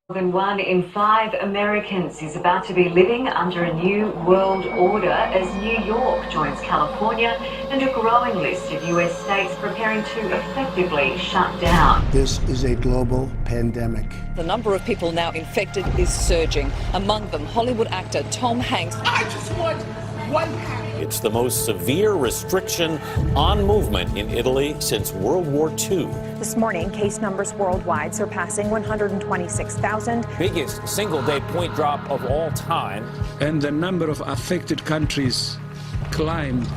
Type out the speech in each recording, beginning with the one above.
More than 1 in 5 Americans is about to be living under a new world order as New York joins California and a growing list of US states preparing to effectively shut down. This is a global pandemic. The number of people now infected is surging. Among them, Hollywood actor Tom Hanks. I just want one package. It's the most severe restriction on movement in Italy since World War II. This morning, case numbers worldwide surpassing 126,000. Biggest single-day point drop of all time. And the number of affected countries climbed.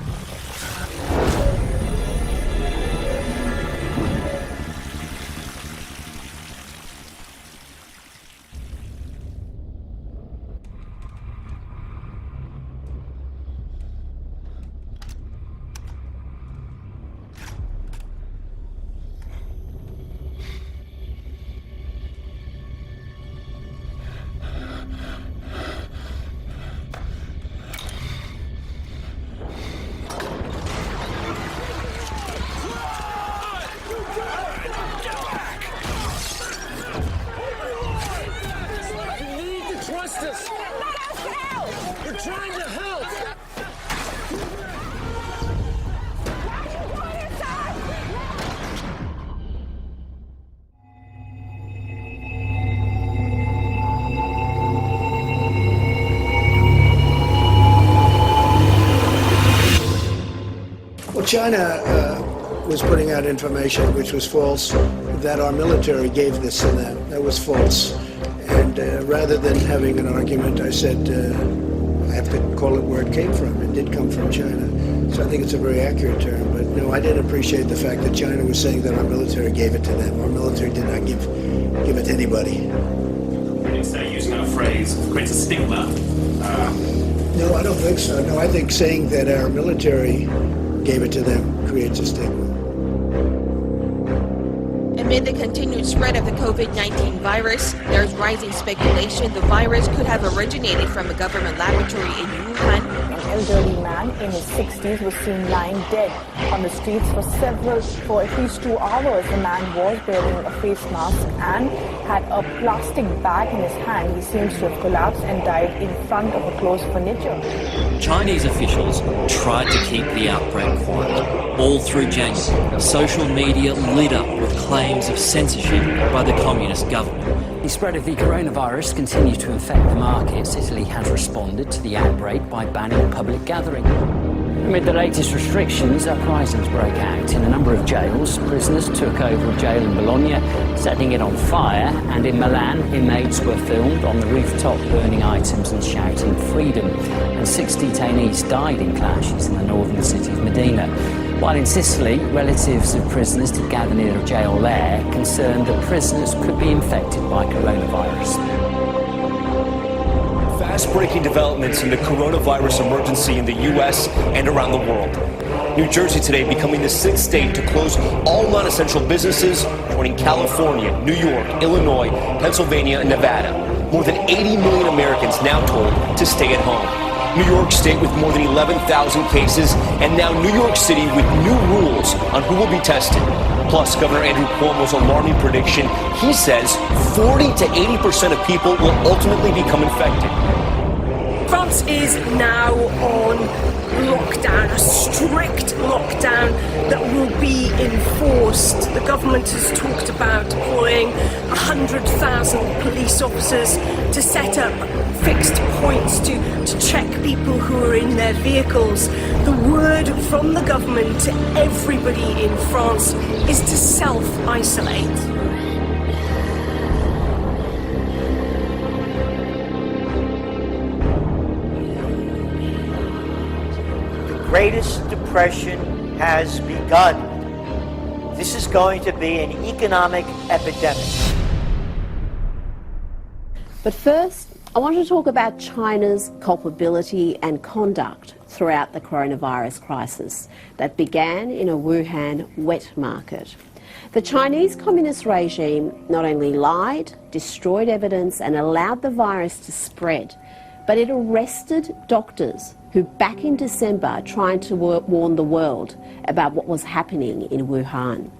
We're trying to help! Well, China was putting out information which was false, that our military gave this to them. That was false. And rather than having an argument, I said, I have to call it where it came from. It did come from China. So I think it's a very accurate term. But no, I didn't appreciate the fact that China was saying that our military gave it to them. Our military did not give it to anybody. Critics are using a phrase, creates a stigma. No, I don't think so. No, I think saying that our military gave it to them creates a stigma. Amid the continued spread of the COVID-19 virus, there's rising speculation the virus could have originated from a government laboratory in Wuhan. An elderly man in his 60s was seen lying dead on the streets for at least 2 hours. The man was wearing a face mask and had a plastic bag in his hand. He seems to have collapsed and died in front of a closed furniture. Chinese officials tried to keep the outbreak quiet. All through January, social media lit up with claims of censorship by the communist government. The spread of the coronavirus continues to infect the markets. Italy has responded to the outbreak by banning public gathering. Amid the latest restrictions, uprisings broke out in a number of jails. Prisoners took over a jail in Bologna, setting it on fire, and in Milan, inmates were filmed on the rooftop burning items and shouting freedom. And 6 detainees died in clashes in the northern city of Modena. While in Sicily, relatives of prisoners did gather near a jail there, concerned that prisoners could be infected by coronavirus. Fast-breaking developments in the coronavirus emergency in the U.S. and around the world. New Jersey today becoming the 6th state to close all non-essential businesses, joining California, New York, Illinois, Pennsylvania, and Nevada. More than 80 million Americans now told to stay at home. New York State with more than 11,000 cases, and now New York City with new rules on who will be tested. Plus, Governor Andrew Cuomo's alarming prediction, he says 40 to 80% of people will ultimately become infected. France is now on lockdown, a strict lockdown that will be enforced. The government has talked about deploying 100,000 police officers to set up fixed points to check people who are in their vehicles. The word from the government to everybody in France is to self-isolate. The Greatest Depression has begun. This is going to be an economic epidemic. But first, I want to talk about China's culpability and conduct throughout the coronavirus crisis that began in a Wuhan wet market. The Chinese Communist regime not only lied, destroyed evidence and allowed the virus to spread, but it arrested doctors who back in December tried to warn the world about what was happening in Wuhan.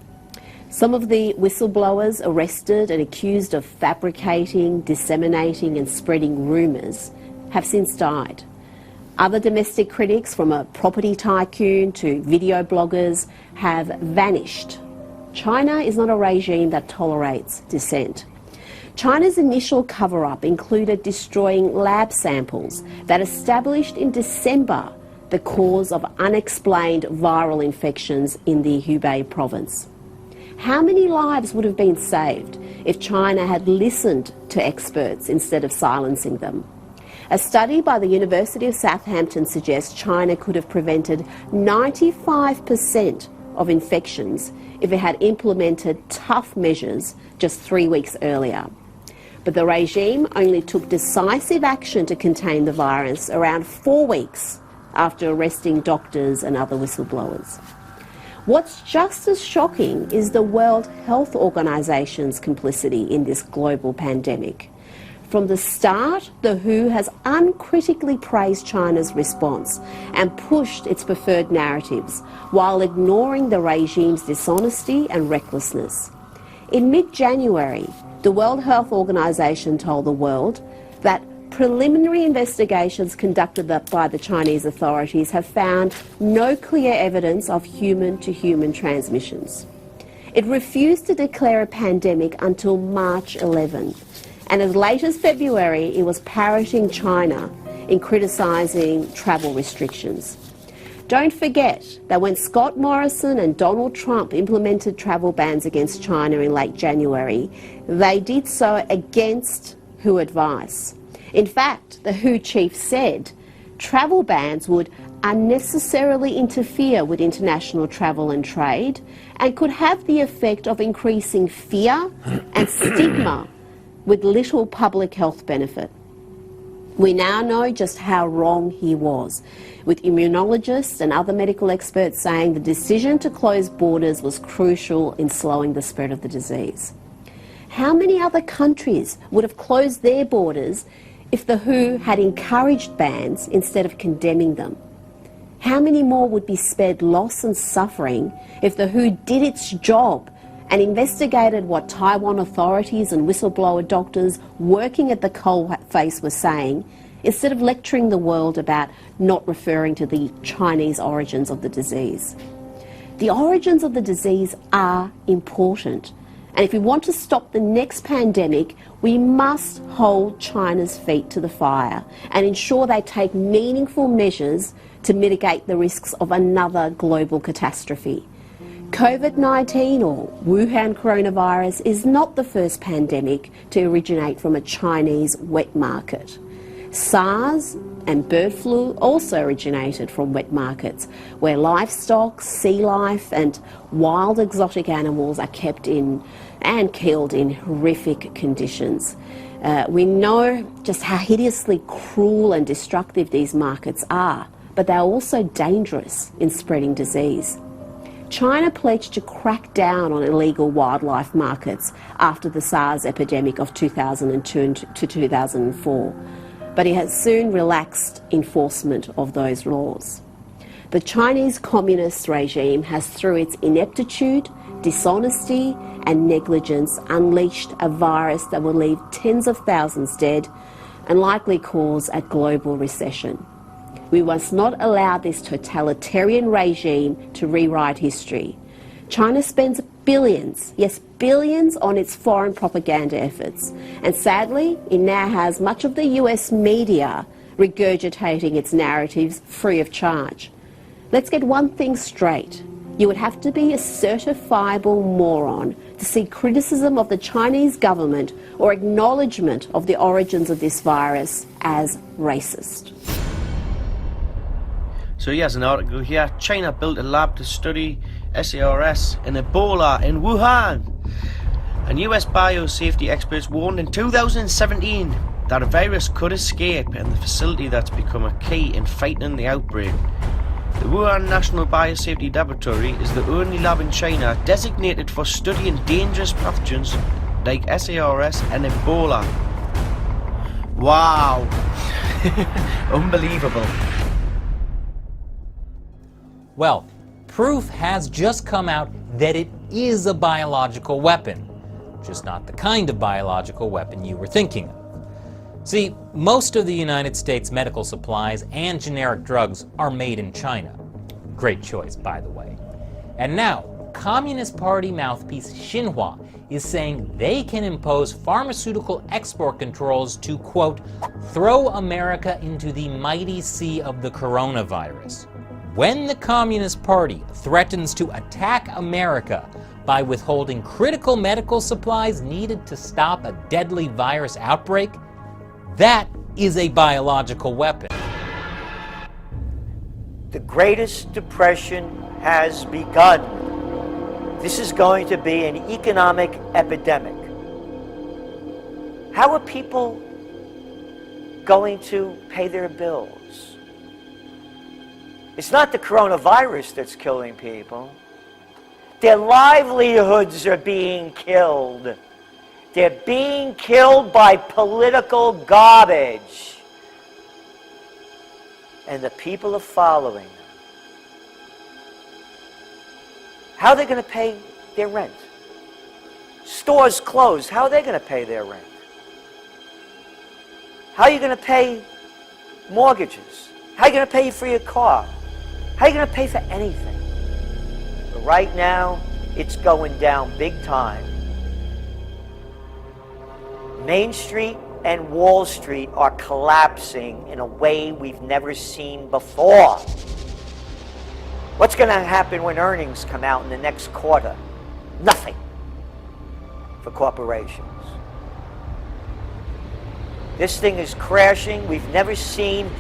Some of the whistleblowers arrested and accused of fabricating, disseminating and spreading rumours have since died. Other domestic critics, from a property tycoon to video bloggers, have vanished. China is not a regime that tolerates dissent. China's initial cover-up included destroying lab samples that established in December the cause of unexplained viral infections in the Hubei province. How many lives would have been saved if China had listened to experts instead of silencing them? A study by the University of Southampton suggests China could have prevented 95% of infections if it had implemented tough measures just 3 weeks earlier. But the regime only took decisive action to contain the virus around 4 weeks after arresting doctors and other whistleblowers. What's just as shocking is the World Health Organization's complicity in this global pandemic. From the start, the WHO has uncritically praised China's response and pushed its preferred narratives while ignoring the regime's dishonesty and recklessness. In mid-January, the World Health Organization told the world that preliminary investigations conducted by the Chinese authorities have found no clear evidence of human-to-human transmissions. It refused to declare a pandemic until March 11. And as late as February, it was parroting China in criticising travel restrictions. Don't forget that when Scott Morrison and Donald Trump implemented travel bans against China in late January, they did so against WHO advice. In fact, the WHO chief said travel bans would unnecessarily interfere with international travel and trade and could have the effect of increasing fear and stigma with little public health benefit. We now know just how wrong he was, with immunologists and other medical experts saying the decision to close borders was crucial in slowing the spread of the disease. How many other countries would have closed their borders if the WHO had encouraged bans instead of condemning them? How many more would be spared loss and suffering if the WHO did its job and investigated what Taiwan authorities and whistleblower doctors working at the coalface were saying, instead of lecturing the world about not referring to the Chinese origins of the disease? The origins of the disease are important, and if we want to stop the next pandemic, we must hold China's feet to the fire and ensure they take meaningful measures to mitigate the risks of another global catastrophe. COVID-19, or Wuhan coronavirus, is not the first pandemic to originate from a Chinese wet market. SARS and bird flu also originated from wet markets, where livestock, sea life and wild exotic animals are kept in and killed in horrific conditions. We know just how hideously cruel and destructive these markets are, but they're also dangerous in spreading disease. China pledged to crack down on illegal wildlife markets after the SARS epidemic of 2002 to 2004, but it has soon relaxed enforcement of those laws. The Chinese communist regime has, through its ineptitude, dishonesty and negligence, unleashed a virus that will leave tens of thousands dead and likely cause a global recession. We must not allow this totalitarian regime to rewrite history. China spends billions, yes, billions on its foreign propaganda efforts, and sadly, it now has much of the US media regurgitating its narratives free of charge. Let's get one thing straight. You would have to be a certifiable moron to see criticism of the Chinese government or acknowledgement of the origins of this virus as racist. So here's an article here. China built a lab to study SARS and Ebola in Wuhan. And US biosafety experts warned in 2017 that a virus could escape in the facility that's become a key in fighting the outbreak. The Wuhan National Biosafety Laboratory is the only lab in China designated for studying dangerous pathogens like SARS and Ebola. Wow. Unbelievable. Well, proof has just come out that it is a biological weapon, just not the kind of biological weapon you were thinking of. See, most of the United States medical supplies and generic drugs are made in China. Great choice, by the way. And now, Communist Party mouthpiece Xinhua is saying they can impose pharmaceutical export controls to, quote, throw America into the mighty sea of the coronavirus. When the Communist Party threatens to attack America by withholding critical medical supplies needed to stop a deadly virus outbreak, that is a biological weapon. The Greatest Depression has begun. This is going to be an economic epidemic. How are people going to pay their bills? It's not the coronavirus that's killing people. Their livelihoods are being killed. They're being killed by political garbage. And the people are following them. How are they going to pay their rent? Stores closed. How are they going to pay their rent? How are you going to pay mortgages? How are you going to pay for your car? How are you going to pay for anything? But right now, it's going down big time. Main Street and Wall Street are collapsing in a way we've never seen before. What's going to happen when earnings come out in the next quarter? Nothing for corporations. This thing is crashing. We've never seen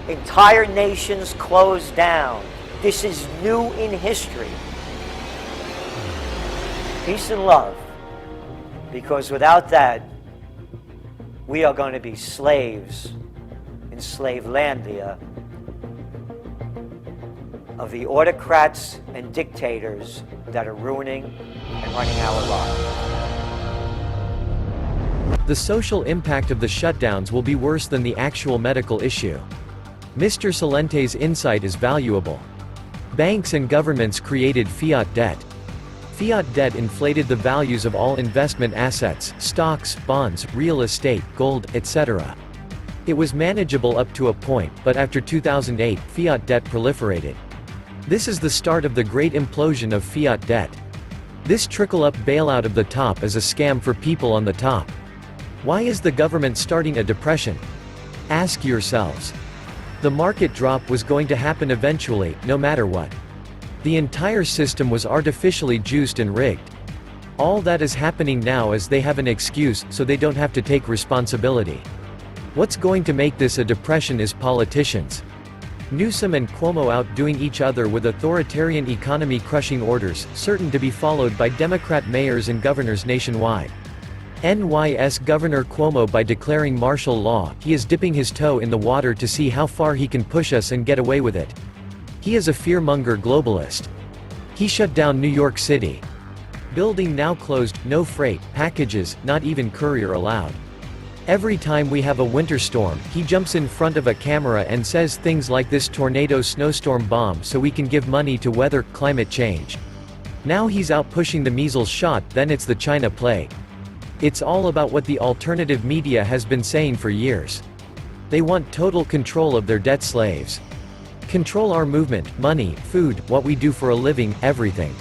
entire nations close down. This is new in history. Peace and love, because without that, we are going to be slaves in Slavelandia of the autocrats and dictators that are ruining and running our lives. The social impact of the shutdowns will be worse than the actual medical issue. Mr. Salente's insight is valuable. Banks and governments created fiat debt. Fiat debt inflated the values of all investment assets, stocks, bonds, real estate, gold, etc. It was manageable up to a point, but after 2008, fiat debt proliferated. This is the start of the great implosion of fiat debt. This trickle-up bailout of the top is a scam for people on the top. Why is the government starting a depression? Ask yourselves. The market drop was going to happen eventually, no matter what. The entire system was artificially juiced and rigged. All that is happening now is they have an excuse, so they don't have to take responsibility. What's going to make this a depression is politicians. Newsom and Cuomo outdoing each other with authoritarian economy-crushing orders, certain to be followed by Democrat mayors and governors nationwide. NYS Governor Cuomo, by declaring martial law, he is dipping his toe in the water to see how far he can push us and get away with it. He is a fearmonger globalist. He shut down New York City. Building now closed, no freight, packages, not even courier allowed. Every time we have a winter storm, he jumps in front of a camera and says things like this tornado snowstorm bomb so we can give money to weather climate change. Now he's out pushing the measles shot, then it's the China plague. It's all about what the alternative media has been saying for years. They want total control of their debt slaves. Control our movement, money, food, what we do for a living, everything.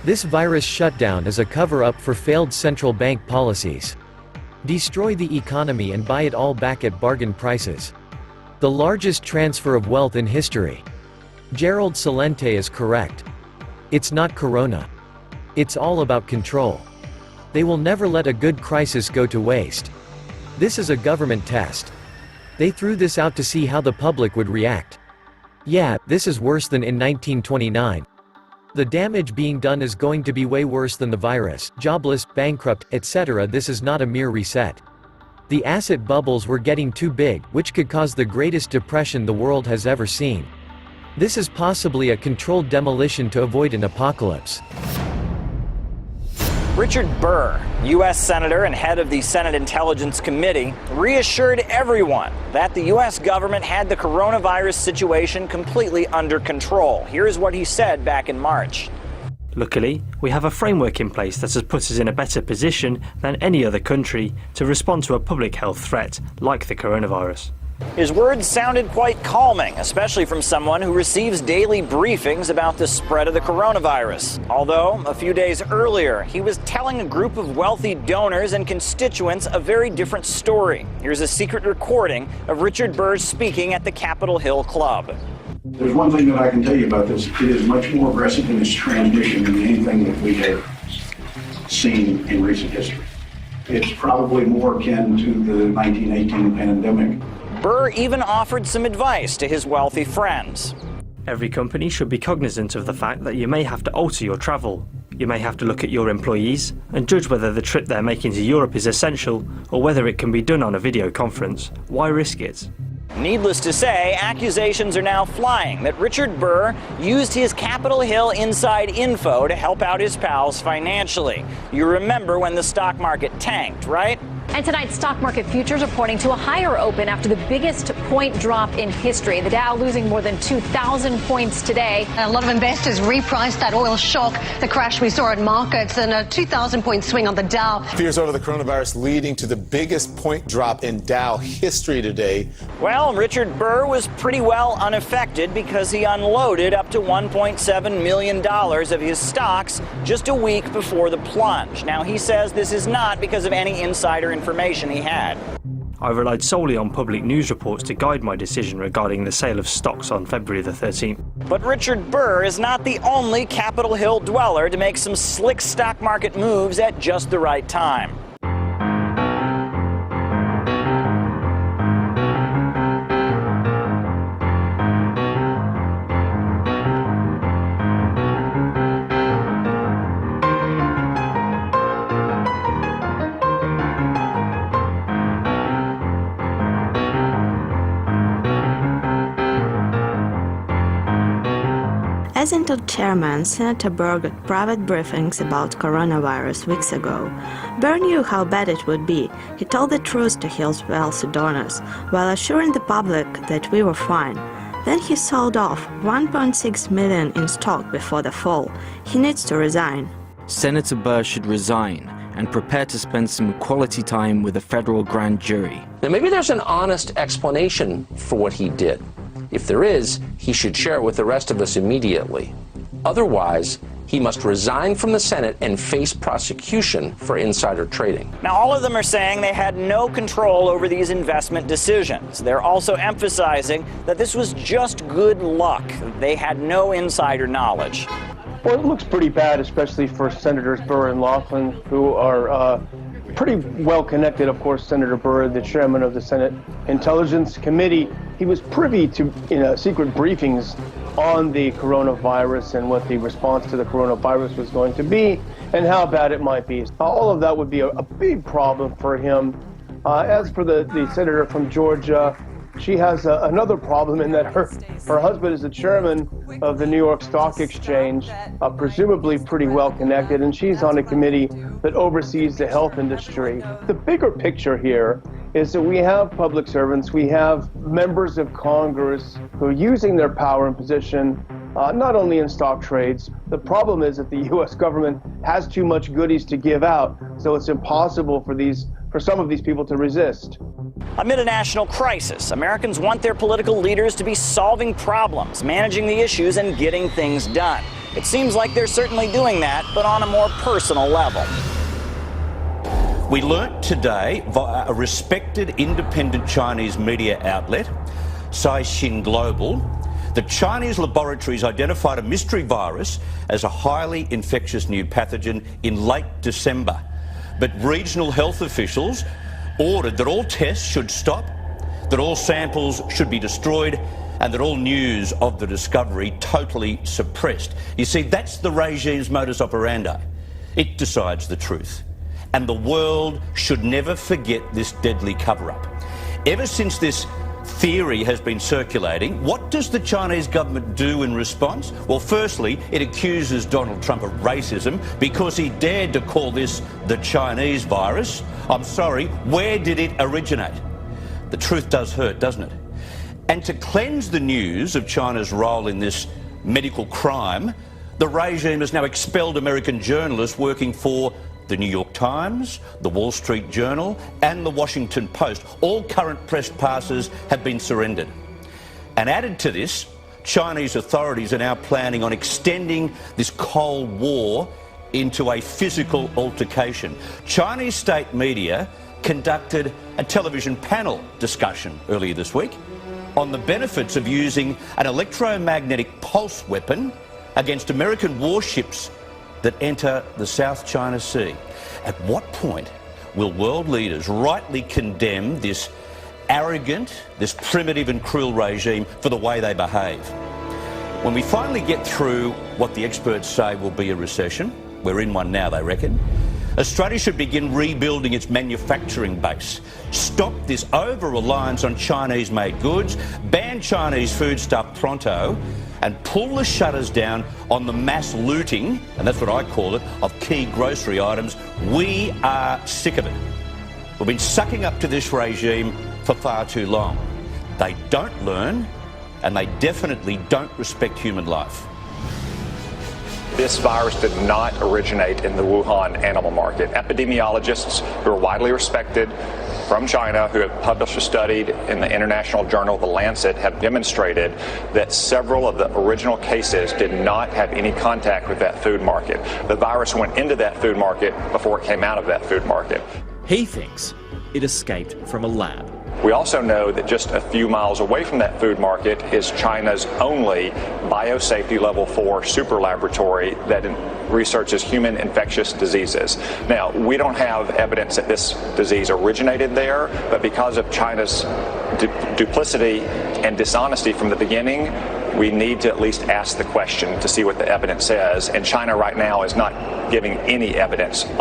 This virus shutdown is a cover-up for failed central bank policies. Destroy the economy and buy it all back at bargain prices. The largest transfer of wealth in history. Gerald Celente is correct. It's not corona. It's all about control. They will never let a good crisis go to waste. This is a government test. They threw this out to see how the public would react. Yeah, this is worse than in 1929. The damage being done is going to be way worse than the virus, jobless, bankrupt, etc. This is not a mere reset. The asset bubbles were getting too big, which could cause the greatest depression the world has ever seen. This is possibly a controlled demolition to avoid an apocalypse. Richard Burr, U.S. Senator and head of the Senate Intelligence Committee, reassured everyone that the U.S. government had the coronavirus situation completely under control. Here's what he said back in March. Luckily, we have a framework in place that has put us in a better position than any other country to respond to a public health threat like the coronavirus. His words sounded quite calming, especially from someone who receives daily briefings about the spread of the coronavirus. Although, a few days earlier, he was telling a group of wealthy donors and constituents a very different story. Here's a secret recording of Richard Burr speaking at the Capitol Hill Club. There's one thing that I can tell you about this. It is much more aggressive in its transmission than anything that we have seen in recent history. It's probably more akin to the 1918 pandemic. Burr even offered some advice to his wealthy friends. Every company should be cognizant of the fact that you may have to alter your travel. You may have to look at your employees and judge whether the trip they're making to Europe is essential or whether it can be done on a video conference. Why risk it? Needless to say, accusations are now flying that Richard Burr used his Capitol Hill inside info to help out his pals financially. You remember when the stock market tanked, right? And tonight's stock market futures are pointing to a higher open after the biggest point drop in history. The Dow losing more than 2,000 points today. A lot of investors repriced that oil shock, the crash we saw in markets, and a 2,000-point swing on the Dow. Fears over the coronavirus leading to the biggest point drop in Dow history today. Well, Richard Burr was pretty well unaffected because he unloaded up to $1.7 million of his stocks just a week before the plunge. Now, he says this is not because of any insider information he had. I relied solely on public news reports to guide my decision regarding the sale of stocks on February the 13th. But Richard Burr is not the only Capitol Hill dweller to make some slick stock market moves at just the right time. As Intel chairman, Senator Burr got private briefings about coronavirus weeks ago. Burr knew how bad it would be. He told the truth to Hill's wealthy donors, while assuring the public that we were fine. Then he sold off $1.6 million in stock before the fall. He needs to resign. Senator Burr should resign and prepare to spend some quality time with a federal grand jury. Now, maybe there's an honest explanation for what he did. If there is, he should share it with the rest of us immediately. Otherwise, he must resign from the Senate and face prosecution for insider trading. Now, all of them are saying they had no control over these investment decisions. They're also emphasizing that this was just good luck. They had no insider knowledge. Well, it looks pretty bad, especially for Senators Burr and Laughlin, who are pretty well connected. Of course, Senator Burr, the chairman of the Senate Intelligence Committee, he was privy to secret briefings on the coronavirus and what the response to the coronavirus was going to be and how bad it might be. All of that would be a big problem for him. As for the senator from Georgia, she has another problem in that her husband is the chairman of the New York Stock Exchange, presumably pretty well connected, and she's on a committee that oversees the health industry. The bigger picture here is that we have public servants, we have members of Congress who are using their power and position not only in stock trades. The problem is that the U.S. government has too much goodies to give out, so it's impossible for some of these people to resist. Amid a national crisis, Americans want their political leaders to be solving problems, managing the issues, and getting things done. It seems like they're certainly doing that, but on a more personal level. We learnt today via a respected independent Chinese media outlet, Caixin Global, that Chinese laboratories identified a mystery virus as a highly infectious new pathogen in late December. But regional health officials ordered that all tests should stop, that all samples should be destroyed, and that all news of the discovery totally suppressed. You see, that's the regime's modus operandi. It decides the truth. And the world should never forget this deadly cover-up. Ever since this theory has been circulating. What does the Chinese government do in response? Well, firstly, it accuses Donald Trump of racism because he dared to call this the Chinese virus. I'm sorry, where did it originate? The truth does hurt, doesn't it? And to cleanse the news of China's role in this medical crime, the regime has now expelled American journalists working for the New York Times, the Wall Street Journal, and the Washington Post. All current press passes have been surrendered. And added to this, Chinese authorities are now planning on extending this Cold War into a physical altercation. Chinese state media conducted a television panel discussion earlier this week on the benefits of using an electromagnetic pulse weapon against American warships that enter the South China Sea. At what point will world leaders rightly condemn this arrogant, this primitive and cruel regime for the way they behave? When we finally get through what the experts say will be a recession, we're in one now, they reckon, Australia should begin rebuilding its manufacturing base, stop this over-reliance on Chinese-made goods, ban Chinese foodstuff pronto, and pull the shutters down on the mass looting, and that's what I call it, of key grocery items. We are sick of it. We've been sucking up to this regime for far too long. They don't learn, and they definitely don't respect human life. This virus did not originate in the Wuhan animal market. Epidemiologists who are widely respected from China, who have published a study in the international journal The Lancet, have demonstrated that several of the original cases did not have any contact with that food market. The virus went into that food market before it came out of that food market. He thinks it escaped from a lab. We also know that just a few miles away from that food market is China's only biosafety level 4 super laboratory that researches human infectious diseases. Now, we don't have evidence that this disease originated there, but because of China's duplicity and dishonesty from the beginning, we need to at least ask the question to see what the evidence says, and China right now is not giving any evidence on